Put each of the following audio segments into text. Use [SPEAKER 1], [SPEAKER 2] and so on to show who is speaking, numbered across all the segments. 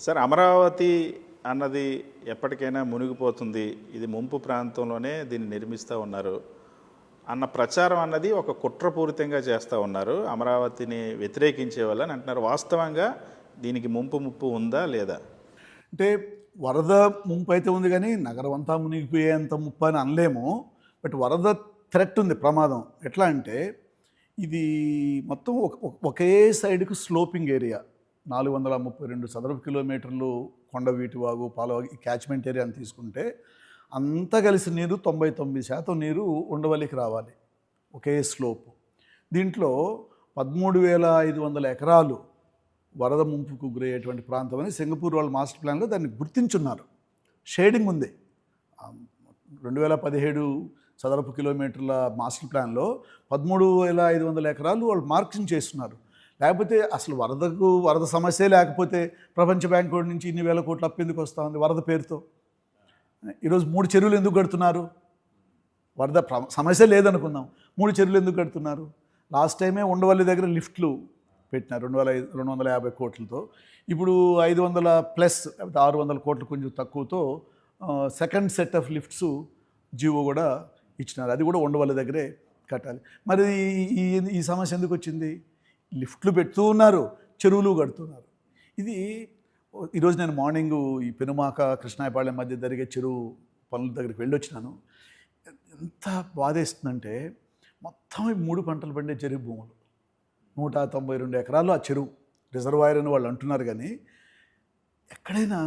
[SPEAKER 1] Sir, Amaravati అన్నది ఎప్పటికైనా మునిగిపోతుంది, ఇది ముంపు ప్రాంతంలోనే దీన్ని నిర్మిస్తూ ఉన్నారు అన్న ప్రచారం అన్నది ఒక కుట్రపూరితంగా చేస్తూ ఉన్నారు. అమరావతిని వ్యతిరేకించే వాళ్ళని అంటున్నారు. వాస్తవంగా దీనికి ముప్పు ఉందా లేదా?
[SPEAKER 2] అంటే వరద ముంపు అయితే ఉంది, కానీ నగరం అంతా మునిగిపోయేంత ముప్పు అని అనలేము. బట్ వరద థ్రెట్ ఉంది, ప్రమాదం. ఎట్లా అంటే ఇది మొత్తం ఒకే సైడ్కు స్లోపింగ్ ఏరియా, 432 చదరపు కిలోమీటర్లు కొండవీటి వాగు, పాలవాగు, ఈ క్యాచ్మెంట్ ఏరియా అని తీసుకుంటే అంతా కలిసి నీరు 99% నీరు ఉండవల్లికి రావాలి, ఒకే స్లోపు. దీంట్లో 13,500 ఎకరాలు వరద ముంపుకు గురయ్యేటువంటి ప్రాంతం అని సింగపూర్ వాళ్ళ మాస్టర్ ప్లాన్లో దాన్ని గుర్తించున్నారు. షేడింగ్ ఉంది. 2017 చదరపు కిలోమీటర్ల మాస్టర్ ప్లాన్లో 13,500 ఎకరాలు వాళ్ళు మార్కింగ్ చేస్తున్నారు. లేకపోతే అసలు వరద సమస్య లేకపోతే ప్రపంచ బ్యాంక్ నుంచి ఇన్ని వేల కోట్లు అప్పు ఎందుకు వస్తూ ఉంది వరద పేరుతో? ఈరోజు 3 చెరువులు ఎందుకు కడుతున్నారు? వరద సమస్య లేదనుకుందాం, 3 చెరువులు ఎందుకు కడుతున్నారు? లాస్ట్ టైమే ఉండవల్లి దగ్గర లిఫ్ట్లు పెట్టినారు 250 కోట్లతో. ఇప్పుడు 500 ప్లస్ 600 కోట్లు కొంచెం తక్కువతో second set of lifts GO కూడా ఇచ్చినారు. అది కూడా ఉండవల్లి దగ్గరే కట్టాలి. మరి ఈ సమస్య ఎందుకు వచ్చింది? లిఫ్ట్లు పెడుతూ ఉన్నారు, చెరువులు కడుతున్నారు. ఇది ఈరోజు నేను మార్నింగు ఈ పెనుమాక కృష్ణాయపాళెం మధ్య జరిగే చెరువు పనుల దగ్గరికి వెళ్ళొచ్చినాను. ఎంత బాధేస్తుందంటే మొత్తం ఈ 3 పంటలు పండే చెరువు భూములు, 192 ఎకరాలు ఆ చెరువు రిజర్వాయర్ అని వాళ్ళు అంటున్నారు. కానీ ఎక్కడైనా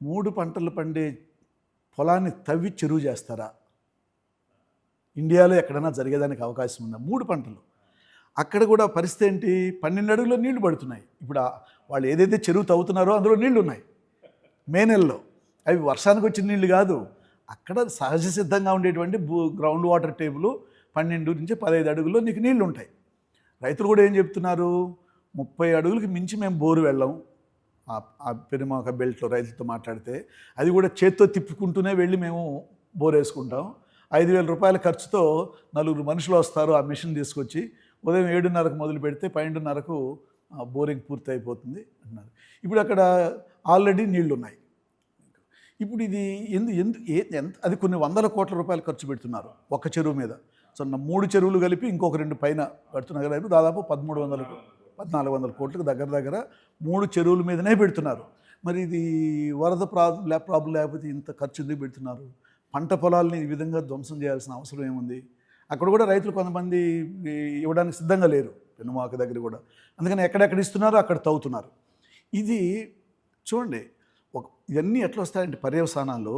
[SPEAKER 2] 3 పంటలు పండే పొలాన్ని తవ్వి చెరువు చేస్తారా? ఇండియాలో ఎక్కడైనా జరిగేదానికి అవకాశం ఉందా? 3 పంటలు. అక్కడ కూడా పరిస్థితి ఏంటి? 12 అడుగుల్లో నీళ్లు పడుతున్నాయి. ఇప్పుడు వాళ్ళు ఏదైతే చెరువు తవ్వుతున్నారో అందులో నీళ్లు ఉన్నాయి మే నెలలో. అవి వర్షానికి వచ్చిన నీళ్లు కాదు, అక్కడ సహజ సిద్ధంగా ఉండేటువంటి గ్రౌండ్ వాటర్ టేబుల్ 12 నుంచి 15 అడుగుల్లో నీకు నీళ్లు ఉంటాయి. రైతులు కూడా ఏం చెప్తున్నారు? 30 అడుగులకి మించి మేము బోరు వెళ్ళాం. ఆ పెరుమాక బెల్ట్లో రైతులతో మాట్లాడితే అది కూడా చేత్తో తిప్పుకుంటూనే వెళ్ళి మేము బోర్ వేసుకుంటాం. 5,000 రూపాయల ఖర్చుతో 4 మనుషులు వస్తారు ఆ మిషన్ తీసుకొచ్చి. ఉదయం 7:30కు మొదలు పెడితే 12:30కు బోరింగ్ పూర్తి అయిపోతుంది అంటున్నారు. ఇప్పుడు అక్కడ ఆల్రెడీ నీళ్లు ఉన్నాయి. ఇప్పుడు ఇది ఎంత అది కొన్ని 100 కోట్ల రూపాయలు ఖర్చు పెడుతున్నారు ఒక చెరువు మీద. సో 3 చెరువులు కలిపి ఇంకొక 2 పైన కడుతున్నారు కదా, దాదాపు 1,400 కోట్లకు దగ్గర 3 చెరువుల మీదనే పెడుతున్నారు. మరి ఇది వరద ప్రాబ్లం లేకపోతే ఇంత ఖర్చు ఎందుకు పెడుతున్నారు? పంట పొలాలని ఈ విధంగా ధ్వంసం చేయాల్సిన అవసరం ఏముంది? అక్కడ కూడా రైతులు కొంతమంది ఇవ్వడానికి సిద్ధంగా లేరు, పెనుమాక దగ్గర కూడా. అందుకని ఎక్కడెక్కడ ఇస్తున్నారో అక్కడ తవ్వుతున్నారు. ఇది చూడండి, ఇవన్నీ ఎట్లా వస్తాయంటే పర్యవసానాలు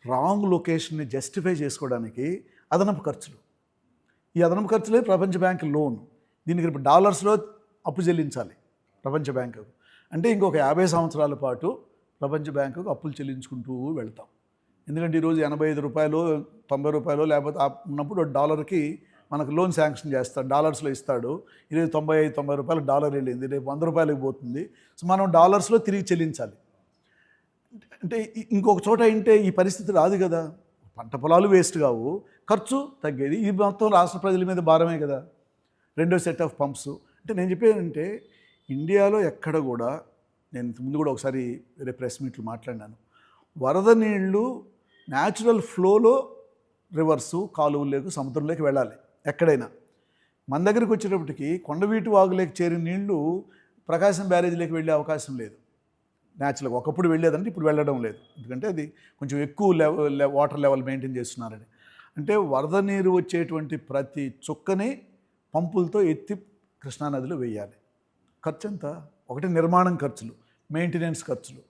[SPEAKER 2] రాంగ్ లొకేషన్ని జస్టిఫై చేసుకోవడానికి అదనపు ఖర్చులు. ఈ అదనపు ఖర్చులే ప్రపంచ బ్యాంక్ లోన్. దీనికి ఇప్పుడు డాలర్స్లో అప్పు చెల్లించాలి ప్రపంచ బ్యాంకుకు. అంటే ఇంకొక 50 సంవత్సరాల పాటు ప్రపంచ బ్యాంకుకు అప్పులు చెల్లించుకుంటూ వెళ్తాం. ఎందుకంటే ఈరోజు 85 రూపాయలు 90 రూపాయలు లేకపోతే ఉన్నప్పుడు డాలర్కి మనకు లోన్ శాంక్షన్ చేస్తాడు, డాలర్స్లో ఇస్తాడు. ఈరోజు 90 రూపాయలు డాలర్ వెళ్ళింది, రేపు 100 రూపాయలకి పోతుంది. సో మనం డాలర్స్లో తిరిగి చెల్లించాలి. అంటే ఇంకొక చోట అంటే ఈ పరిస్థితి రాదు కదా. పంట పొలాలు వేస్ట్ కావు, ఖర్చు తగ్గేది. ఇది మొత్తం రాష్ట్ర ప్రజల మీద భారమే కదా. రెండో సెట్ ఆఫ్ పంప్స్. అంటే నేను చెప్పేదంటే ఇండియాలో ఎక్కడ కూడా, నేను ముందు కూడా ఒకసారి వేరే ప్రెస్ మీట్లు మాట్లాడినాను, వరద నీళ్లు న్యాచురల్ ఫ్లోలో రివర్సు కాలువలోకి సముద్రంలోకి వెళ్ళాలి ఎక్కడైనా. మన దగ్గరికి వచ్చేటప్పటికి కొండవీటి వాగులోకి చేరిన నీళ్లు ప్రకాశం బ్యారేజ్లోకి వెళ్ళే అవకాశం లేదు. న్యాచురల్గా ఒకప్పుడు వెళ్ళేదంటే ఇప్పుడు వెళ్ళడం లేదు, ఎందుకంటే అది కొంచెం ఎక్కువ వాటర్ లెవెల్ మెయింటైన్ చేస్తున్నారని. అంటే వరద నీరు వచ్చేటువంటి ప్రతి చుక్కని పంపులతో ఎత్తి కృష్ణానదిలో వేయాలి. ఖర్చు ఎంత? ఒకటి నిర్మాణం ఖర్చులు, మెయింటెనెన్స్ ఖర్చులు.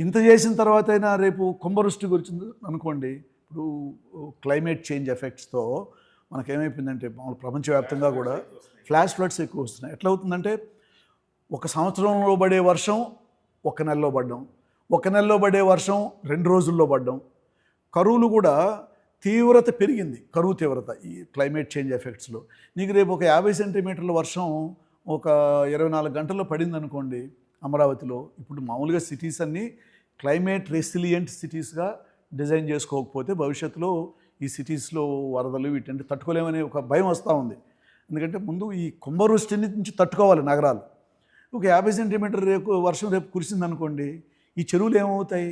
[SPEAKER 2] ఇంత చేసిన తర్వాత అయినా రేపు కుంభవృష్టి గురించి అనుకోండి. ఇప్పుడు క్లైమేట్ చేంజ్ ఎఫెక్ట్స్తో మనకేమైపోయిందంటే మామూలు ప్రపంచవ్యాప్తంగా కూడా ఫ్లాష్ ఫ్లడ్స్ ఎక్కువ వస్తున్నాయి. ఎట్లా అవుతుందంటే ఒక సంవత్సరంలో పడే వర్షం 1 నెలలో పడ్డం, 1 నెలలో పడే వర్షం 2 రోజుల్లో పడ్డం. కరువులు కూడా తీవ్రత పెరిగింది, కరువు తీవ్రత ఈ క్లైమేట్ చేంజ్ ఎఫెక్ట్స్లో. నీకు రేపు ఒక 50 సెంటీమీటర్ల వర్షం ఒక 24 గంటల్లో పడింది అనుకోండి అమరావతిలో. ఇప్పుడు మామూలుగా సిటీస్ అన్నీ క్లైమేట్ రెసిలియంట్ సిటీస్గా డిజైన్ చేసుకోకపోతే భవిష్యత్తులో ఈ సిటీస్లో వరదలు వీటంటే తట్టుకోలేమనే ఒక భయం వస్తూ ఉంది. ఎందుకంటే ముందు ఈ కుంభవృష్టి నుంచి తట్టుకోవాలి నగరాలు. ఒక 50 సెంటీమీటర్ వర్షం రేపు కురిసిందనుకోండి, ఈ చెరువులు ఏమవుతాయి,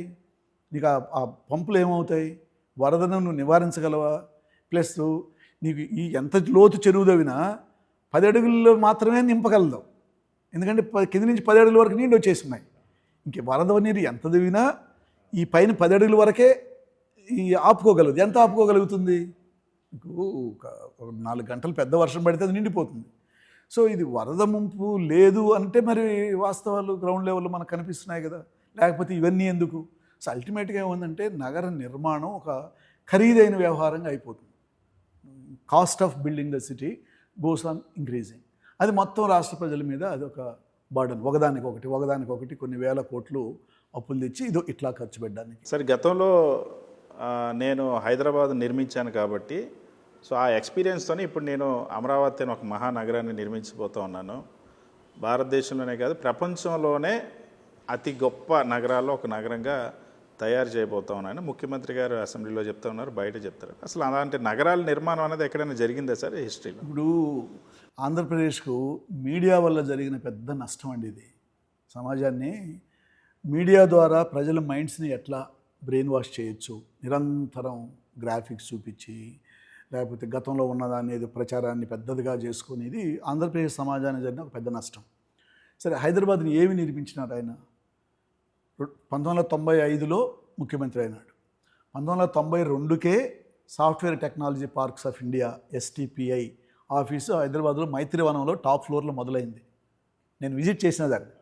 [SPEAKER 2] నీకు ఆ పంపులు ఏమవుతాయి, వరదను నువ్వు నివారించగలవా? ప్లస్ నీకు ఈ ఎంత లోతు చెరువు తవ్వినా 10 అడుగుల్లో మాత్రమే నింపగలదు, ఎందుకంటే కింది నుంచి 10 అడుగుల వరకు నీళ్ళు వచ్చేస్తున్నాయి. ఇంక వరద నీరు ఎంత తవ్వినా ఈ పైన 10 అడుగుల వరకే ఈ ఆపుకోగలదు. ఎంత ఆపుకోగలుగుతుంది? మీకు ఒక 4 గంటలు పెద్ద వర్షం పడితే అది నిండిపోతుంది. సో ఇది వరద ముంపు లేదు అంటే మరి వాస్తవాలు గ్రౌండ్ లెవెల్లో మనకు కనిపిస్తున్నాయి కదా, లేకపోతే ఇవన్నీ ఎందుకు? సో అల్టిమేట్గా ఏముందంటే నగర నిర్మాణం ఒక ఖరీదైన వ్యవహారంగా అయిపోతుంది. Cost of building the city goes on increasing. అది మొత్తం రాష్ట్ర ప్రజల మీద అది ఒక బర్డన్, ఒకదానికొకటి కొన్ని వేల కోట్లు అప్పులు తెచ్చి ఇదో ఇట్లా ఖర్చు పెట్టడానికి.
[SPEAKER 1] సరే, గతంలో నేను హైదరాబాద్ నిర్మించాను కాబట్టి సో ఆ ఎక్స్పీరియన్స్తోనే ఇప్పుడు నేను అమరావతి అని ఒక మహానగరాన్ని నిర్మించబోతూ ఉన్నాను. భారతదేశంలోనే కాదు, ప్రపంచంలోనే అతి గొప్ప నగరాల్లో ఒక నగరంగా తయారు చేయబోతా ఉన్నాను. ముఖ్యమంత్రి గారు అసెంబ్లీలో చెప్తా ఉన్నారు, బయట చెప్తారు. అసలు అలాంటి నగరాల నిర్మాణం అనేది ఎక్కడైనా జరిగిందా సార్ హిస్టరీలో?
[SPEAKER 2] ఇప్పుడు ఆంధ్రప్రదేశ్కు మీడియా వల్ల జరిగిన పెద్ద నష్టం అండి ఇది. సమాజాన్ని మీడియా ద్వారా ప్రజల మైండ్స్ని ఎట్లా బ్రెయిన్ వాష్ చేయొచ్చు, నిరంతరం గ్రాఫిక్స్ చూపించి లేకపోతే గతంలో ఉన్నదాన్ని ఏదో ప్రచారాన్ని పెద్దదిగా చేసుకుని, ఇది ఆంధ్రప్రదేశ్ సమాజానికి జరిగిన ఒక పెద్ద నష్టం. సరే, హైదరాబాద్ని ఏమి నిర్మించినారు ఆయన? 1995లో ముఖ్యమంత్రి అయినాడు. 1992కే software technology parks of India STPI office హైదరాబాద్లో మైత్రివనంలో టాప్ ఫ్లోర్లో మొదలైంది. నేను విజిట్ చేసిన దాన్ని.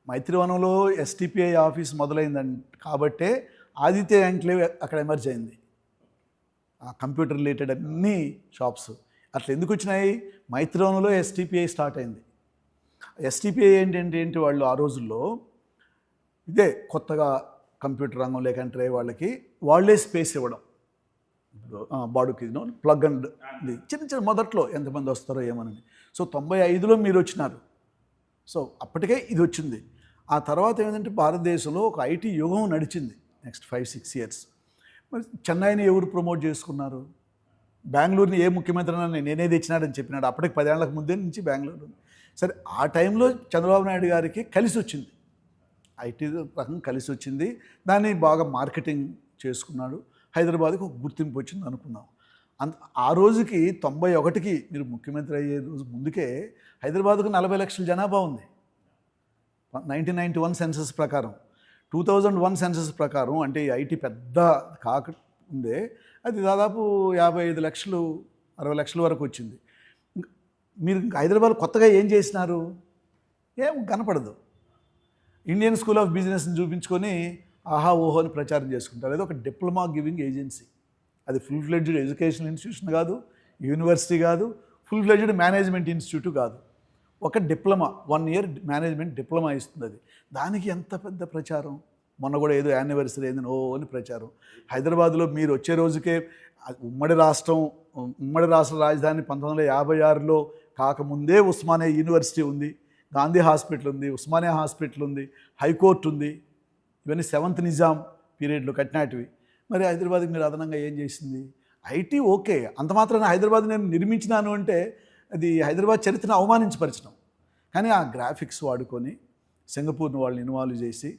[SPEAKER 2] మైత్రివనంలో STPI ఆఫీస్ మొదలైందని కాబట్టే ఆదిత్య ఎంక్లేవ్ అక్కడ ఎమర్జ్ అయింది. ఆ కంప్యూటర్ రిలేటెడ్ అన్ని షాప్స్ అట్లా ఎందుకు వచ్చినాయి? మైత్రివనంలో STPI స్టార్ట్ అయింది. STPI ఏంటి వాళ్ళు ఆ రోజుల్లో ఇదే కొత్తగా కంప్యూటర్ రంగంలోకి ఎంటర్ అయ్యే వాళ్ళకి వాళ్ళే స్పేస్ ఇవ్వడం. బాడుకి ప్లగ్ అండ్ చిన్న మొదట్లో ఎంతమంది వస్తారో ఏమోనని. సో 95లో మీరు వచ్చినారు. సో అప్పటికే ఇది వచ్చింది. ఆ తర్వాత ఏంటంటే భారతదేశంలో ఒక IT యుగం నడిచింది నెక్స్ట్ 5-6 ఇయర్స్. మరి చెన్నైని ఎవరు ప్రమోట్ చేసుకున్నారు? బెంగళూరుని ఏ ముఖ్యమంత్రి నేనే తెచ్చినాడని చెప్పినాడు. అప్పటికి 10 ఏళ్లకు ముందే నుంచి బెంగళూరు. సరే, ఆ టైంలో చంద్రబాబు నాయుడు గారికి కలిసి వచ్చింది, IT రకం కలిసి వచ్చింది. దాన్ని బాగా మార్కెటింగ్ చేసుకున్నాడు. హైదరాబాద్కి ఒక గుర్తింపు వచ్చింది అనుకున్నాం. ఆ రోజుకి 91కి మీరు ముఖ్యమంత్రి అయ్యే రోజు ముందుకే హైదరాబాద్కు 40 లక్షల జనాభా ఉంది 1991 సెన్సస్ ప్రకారం. 2001 సెన్సస్ ప్రకారం అంటే IT పెద్ద కాకుండే అది దాదాపు 55 లక్షలు 60 లక్షల వరకు వచ్చింది. మీరు హైదరాబాద్ కొత్తగా ఏం చేసినారు? ఏం కనపడదు. ఇండియన్ స్కూల్ ఆఫ్ బిజినెస్ని చూపించుకొని ఆహా ఓహో అని ప్రచారం చేసుకుంటారు. అది ఒక డిప్లొమా గివింగ్ ఏజెన్సీ. అది ఫుల్ ఫ్లెడ్జ్డ్ ఎడ్యుకేషన్ ఇన్స్టిట్యూషన్ కాదు, యూనివర్సిటీ కాదు, ఫుల్ ఫ్లెడ్జ్డ్ మేనేజ్మెంట్ ఇన్స్టిట్యూట్ కాదు. ఒక డిప్లొమా 1 ఇయర్ మేనేజ్మెంట్ డిప్లొమా ఇస్తుంది. అది దానికి ఎంత పెద్ద ప్రచారం. మొన్న కూడా ఏదో యానివర్సరీ అయింది అని ప్రచారం. హైదరాబాద్లో మీరు వచ్చే రోజుకే ఉమ్మడి రాష్ట్ర రాజధాని 1956లో కాకముందే ఉస్మానియా యూనివర్సిటీ ఉంది, గాంధీ హాస్పిటల్ ఉంది, ఉస్మానియా హాస్పిటల్ ఉంది, హైకోర్టు ఉంది. ఇవన్నీ 7th నిజాం పీరియడ్లో కట్టినటివి. మరి హైదరాబాద్కి మీరు అదనంగా ఏం చేసింది? IT ఓకే, అంత మాత్రాన హైదరాబాద్ నేను నిర్మించినాను అంటే అది హైదరాబాద్ చరిత్రను అవమానించపరిచినాం. కానీ ఆ గ్రాఫిక్స్ వాడుకొని సింగపూర్ని వాళ్ళని ఇన్వాల్వ్ చేసి,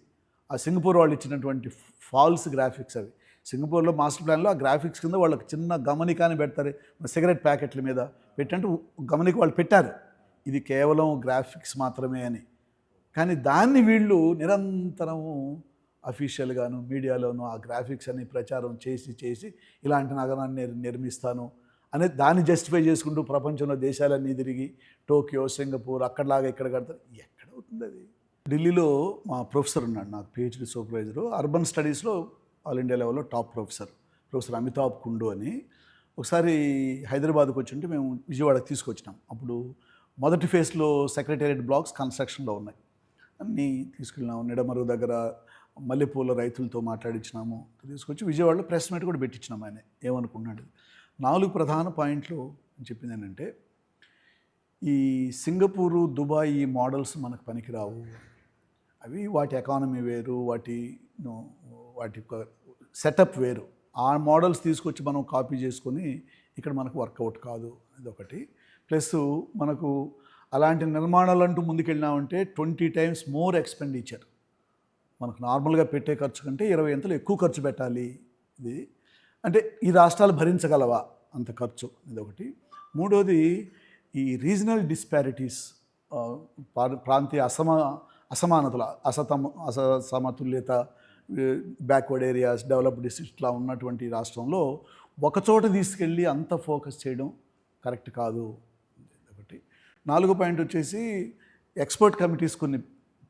[SPEAKER 2] ఆ సింగపూర్ వాళ్ళు ఇచ్చినటువంటి ఫాల్స్ గ్రాఫిక్స్ అవి సింగపూర్లో మాస్టర్ ప్లాన్లో ఆ గ్రాఫిక్స్ కింద వాళ్ళకి చిన్న గమనికాని పెడతారు, సిగరెట్ ప్యాకెట్ల మీద పెట్టంటే గమనిక వాళ్ళు పెట్టారు ఇది కేవలం గ్రాఫిక్స్ మాత్రమే అని. కానీ దాన్ని వీళ్ళు నిరంతరము అఫీషియల్గాను మీడియాలోనూ ఆ గ్రాఫిక్స్ అని ప్రచారం చేసి ఇలాంటి నగరాన్ని నిర్మిస్తాను అనే దాన్ని జస్టిఫై చేసుకుంటూ ప్రపంచంలో దేశాలన్నీ తిరిగి టోక్యో, సింగపూర్ అక్కడలాగా ఇక్కడ కడతారు. ఎక్కడవుతుంది అది? ఢిల్లీలో మా ప్రొఫెసర్ ఉన్నాడు, నాకు PhD సూపర్వైజరు, అర్బన్ స్టడీస్లో ఆల్ ఇండియా లెవెల్లో టాప్ ప్రొఫెసర్ అమితాబ్ కుండు అని. ఒకసారి హైదరాబాద్కి వచ్చింటే మేము విజయవాడకి తీసుకొచ్చినాం. అప్పుడు మొదటి ఫేజ్లో సెక్రటేరియట్ బ్లాక్స్ కన్స్ట్రక్షన్లో ఉన్నాయి. అన్నీ తీసుకెళ్ళినాము. నిడమరుగు దగ్గర మల్లెపూల రైతులతో మాట్లాడించినాము. తీసుకొచ్చి విజయవాడలో ప్రెస్ మీట్ కూడా పెట్టించినాము. ఆయన ఏమనుకున్నాడు? 4 ప్రధాన పాయింట్లు చెప్పింది ఏంటంటే, ఈ సింగపూరు, దుబాయ్ ఈ మోడల్స్ మనకు పనికిరావు, అవి వాటి ఎకానమీ వేరు, వాటి సెటప్ వేరు. ఆ మోడల్స్ తీసుకొచ్చి మనం కాపీ చేసుకొని ఇక్కడ మనకు వర్కౌట్ కాదు. అదొకటి. ప్లస్ మనకు అలాంటి నిర్మాణాలు అంటూ ముందుకెళ్ళినామంటే 20 times మోర్ ఎక్స్పెండిచర్. మనకు నార్మల్గా పెట్టే ఖర్చు కంటే 20 అంతలు ఎక్కువ ఖర్చు పెట్టాలి. ఇది అంటే ఈ రాష్ట్రాలు భరించగలవా అంత ఖర్చు, ఇదొకటి. మూడోది ఈ రీజనల్ డిస్పారిటీస్, ప్రాంతీయ అసమానతల అసమతుల్యత, బ్యాక్వర్డ్ ఏరియాస్, డెవలప్డ్ డిస్ట్రిక్ట్లా ఉన్నటువంటి రాష్ట్రంలో ఒకచోట తీసుకెళ్ళి అంత ఫోకస్ చేయడం కరెక్ట్ కాదు. ఒకటి. 4వ పాయింట్ వచ్చేసి ఎక్స్పర్ట్ కమిటీస్ కొన్ని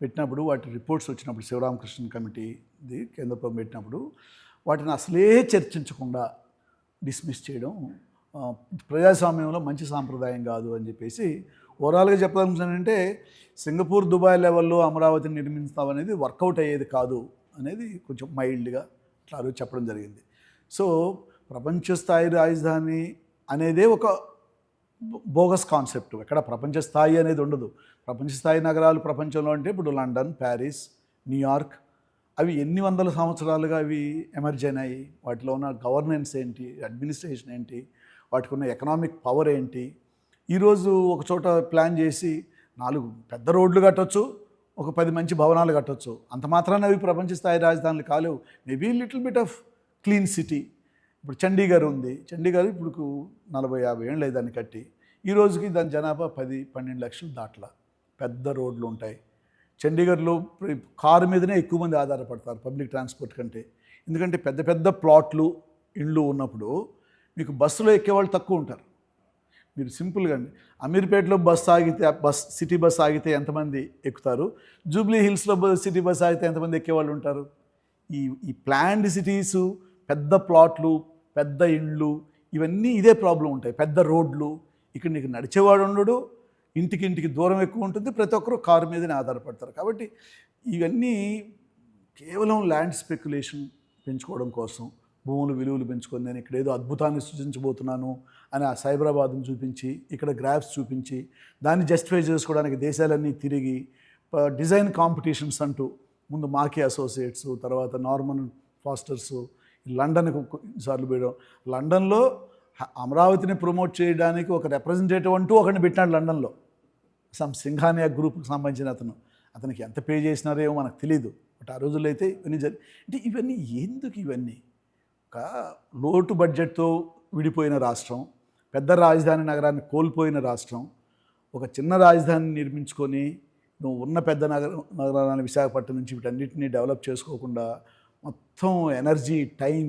[SPEAKER 2] పెట్టినప్పుడు, వాటి రిపోర్ట్స్ వచ్చినప్పుడు, శివరామకృష్ణన్ కమిటీ ఇది కేంద్ర ప్రభుత్వం పెట్టినప్పుడు వాటిని అసలే చర్చించకుండా డిస్మిస్ చేయడం ప్రజాస్వామ్యంలో మంచి సాంప్రదాయం కాదు అని చెప్పేసి ఓవరాల్గా చెప్పాలంటే సింగపూర్, దుబాయ్ లెవెల్లో అమరావతిని నిర్మిస్తామనేది వర్కౌట్ అయ్యేది కాదు అనేది కొంచెం మైల్డ్గా ఇట్లా చెప్పడం జరిగింది. సో ప్రపంచ స్థాయి రాజధాని అనేదే ఒక బోగస్ కాన్సెప్ట్. ఎక్కడ ప్రపంచ స్థాయి అనేది ఉండదు. ప్రపంచ స్థాయి నగరాలు ప్రపంచంలో అంటే ఇప్పుడు లండన్, ప్యారిస్, న్యూయార్క్, అవి ఎన్ని వందల సంవత్సరాలుగా అవి ఎమర్జ్ అయినాయి. వాటిలో ఉన్న గవర్నెన్స్ ఏంటి, అడ్మినిస్ట్రేషన్ ఏంటి, వాటికి ఉన్న ఎకనామిక్ పవర్ ఏంటి. ఈరోజు ఒక చోట ప్లాన్ చేసి 4 పెద్ద రోడ్లు కట్టొచ్చు, ఒక 10 మంచి భవనాలు కట్టొచ్చు. అంత మాత్రాన అవి ప్రపంచ స్థాయి రాజధానులు కాలేవు. Maybe little bit of clean city. ఇప్పుడు చండీగఢ్ ఉంది. చండీగఢ్ ఇప్పుడు 40-50 ఏళ్ళు దాన్ని కట్టి, ఈ రోజుకి దాని జనాభా 10-12 లక్షలు దాట్ల. పెద్ద రోడ్లు ఉంటాయి. చండీగఢ్లో కారు మీదనే ఎక్కువ మంది ఆధారపడతారు పబ్లిక్ ట్రాన్స్పోర్ట్ కంటే. ఎందుకంటే పెద్ద పెద్ద ప్లాట్లు, ఇండ్లు ఉన్నప్పుడు మీకు బస్సులో ఎక్కేవాళ్ళు తక్కువ ఉంటారు. మీరు సింపుల్గా అండి, అమీర్పేటలో సిటీ బస్ ఆగితే ఎంతమంది ఎక్కుతారు, జూబ్లీ హిల్స్లో సిటీ బస్ ఆగితే ఎంతమంది ఎక్కేవాళ్ళు ఉంటారు. ఈ ప్లాన్డ్ సిటీసు, పెద్ద ప్లాట్లు, పెద్ద ఇండ్లు, ఇవన్నీ ఇదే ప్రాబ్లం ఉంటాయి. పెద్ద రోడ్లు, ఇక్కడ నీకు నడిచేవాడు ఉండడు, ఇంటికి దూరం ఎక్కువ ఉంటుంది, ప్రతి ఒక్కరూ కారు మీదనే ఆధారపడతారు. కాబట్టి ఇవన్నీ కేవలం ల్యాండ్ స్పెక్యులేషన్ పెంచుకోవడం కోసం, భూములు విలువలు పెంచుకొని నేను ఇక్కడ ఏదో అద్భుతాన్ని సృష్టించబోతున్నాను అని ఆ సైబరాబాద్ను చూపించి, ఇక్కడ గ్రాఫ్స్ చూపించి, దాన్ని జస్టిఫై చేసుకోవడానికి దేశాలన్నీ తిరిగి డిజైన్ కాంపిటీషన్స్ అంటూ ముందు మాకీ అసోసియేట్స్, తర్వాత నార్మన్ ఫాస్టర్స్, లండన్కు సార్లు పోయడం. లండన్లో అమరావతిని ప్రమోట్ చేయడానికి ఒక రిప్రజెంటేటివ్ అంటూ ఒకరిని పెట్టినాడు లండన్లో. సింఘానియా గ్రూప్కి సంబంధించిన అతనికి ఎంత పే చేసినారో ఏమో మనకు తెలియదు. బట్ ఆ రోజుల్లో అయితే ఇవన్నీ అంటే ఇవన్నీ ఎందుకు? ఇవన్నీ ఒక లోటు బడ్జెట్తో విడిపోయిన రాష్ట్రం, పెద్ద రాజధాని నగరాన్ని కోల్పోయిన రాష్ట్రం, ఒక చిన్న రాజధాని నిర్మించుకొని నువ్వు ఉన్న పెద్ద నగరాన్ని విశాఖపట్నం నుంచి వీటన్నిటిని డెవలప్ చేసుకోకుండా మొత్తం ఎనర్జీ, టైం,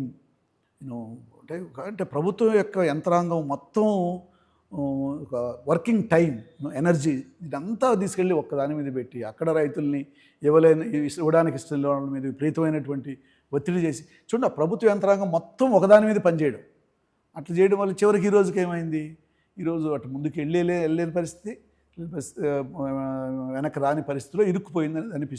[SPEAKER 2] అంటే ప్రభుత్వం యొక్క యంత్రాంగం మొత్తం ఒక వర్కింగ్ టైం, ఎనర్జీ, ఇదంతా తీసుకెళ్ళి ఒక్కదాని మీద పెట్టి అక్కడ రైతుల్ని ఇవ్వడానికి ఇష్టం లేని వాళ్ళ మీద విపరీతమైనటువంటి ఒత్తిడి చేసి చూడండి, ఆ ప్రభుత్వ యంత్రాంగం మొత్తం ఒకదాని మీద పనిచేయడం. అట్లా చేయడం వల్ల చివరికి ఈ రోజుకి ఏమైంది? ఈరోజు అటు ముందుకు వెళ్ళలేని పరిస్థితి, వెనక్కి రాని పరిస్థితిలో ఇరుక్కుపోయిందని అనిపిస్తుంది.